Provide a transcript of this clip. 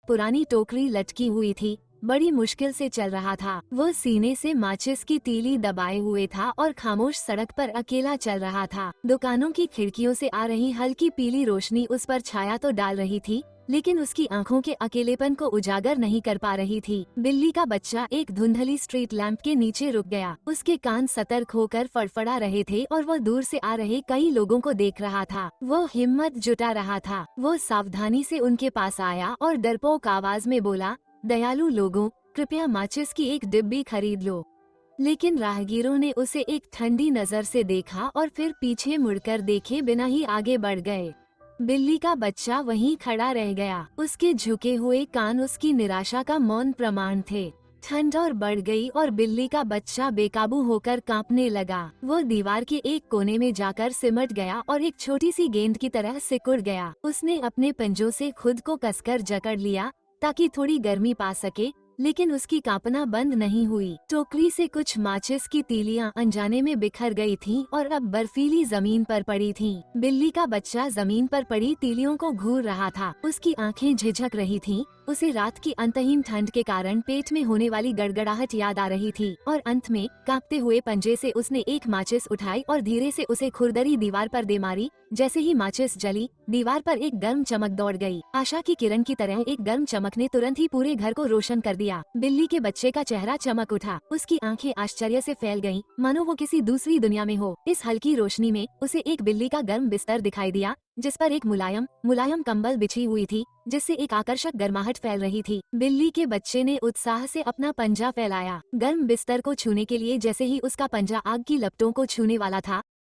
पुरानी टोकरी लटकी हुई थी। बड़ी मुश्किल से चल रहा था। वो सीने से माचिस की तीली दबाए हुए था और खामोश सड़क पर अकेला चल रहा था। दुकानों की खिड़कियों से आ रही हल्की पीली रोशनी उस पर छाया तो डाल रही थी, लेकिन उसकी आंखों के अकेलेपन को उजागर नहीं कर पा रही थी। बिल्ली का बच्चा एक धुंधली स्ट्रीट लैंप के नीचे रुक गया। उसके कान सतर्क होकर फड़फड़ा रहे थे और वो दूर से आ रहे कई लोगों को देख रहा था। वो हिम्मत जुटा रहा था। वो सावधानी से उनके पास आया और डरपोक आवाज में बोला, दयालु लोगों, कृपया माचिस की एक डिब्बी खरीद लो। लेकिन राहगीरों ने उसे एक ठंडी नजर से देखा और फिर पीछे मुड़कर देखे बिना ही आगे बढ़ गए। बिल्ली का बच्चा वहीं खड़ा रह गया। उसके झुके हुए कान उसकी निराशा का मौन प्रमाण थे। ठंड और बढ़ गई और बिल्ली का बच्चा बेकाबू होकर कांपने लगा। वो दीवार के एक कोने में जाकर सिमट गया और एक छोटी सी गेंद की तरह सिकुड़ गया। उसने अपने पंजों से खुद को कसकर जकड़ लिया ताकि थोड़ी गर्मी पा सके, लेकिन उसकी कांपना बंद नहीं हुई। टोकरी से कुछ माचिस की तीलियां अनजाने में बिखर गई थीं और अब बर्फीली जमीन पर पड़ी थीं। बिल्ली का बच्चा जमीन पर पड़ी तीलियों को घूर रहा था। उसकी आंखें झिझक रही थीं। उसे रात की अंतहीन ठंड के कारण पेट में होने वाली गड़गड़ाहट याद आ रही थी और अंत में कांपते हुए पंजे से उसने एक माचिस उठाई और धीरे से उसे खुरदरी दीवार पर दे मारी। जैसे ही माचिस जली, दीवार पर एक गर्म चमक दौड़ गई। आशा की किरण की तरह एक गर्म चमक ने तुरंत ही पूरे घर को रोशन कर दिया। बिल्ली के बच्चे का चेहरा चमक उठा। उसकी आंखें आश्चर्य से फैल गईं, मानो वो किसी दूसरी दुनिया में हो। इस हल्की रोशनी में उसे एक बिल्ली का गर्म बिस्तर दिखाई दिया, जिस पर एक मुलायम मुलायम कंबल बिछी हुई थी, जिससे एक आकर्षक गर्माहट फैल रही थी। बिल्ली के बच्चे ने उत्साह से अपना पंजा फैलाया। गर्म बिस्तर को छूने के लिए जैसे ही उसका पंजा आग की लपटों को छूने वाला था,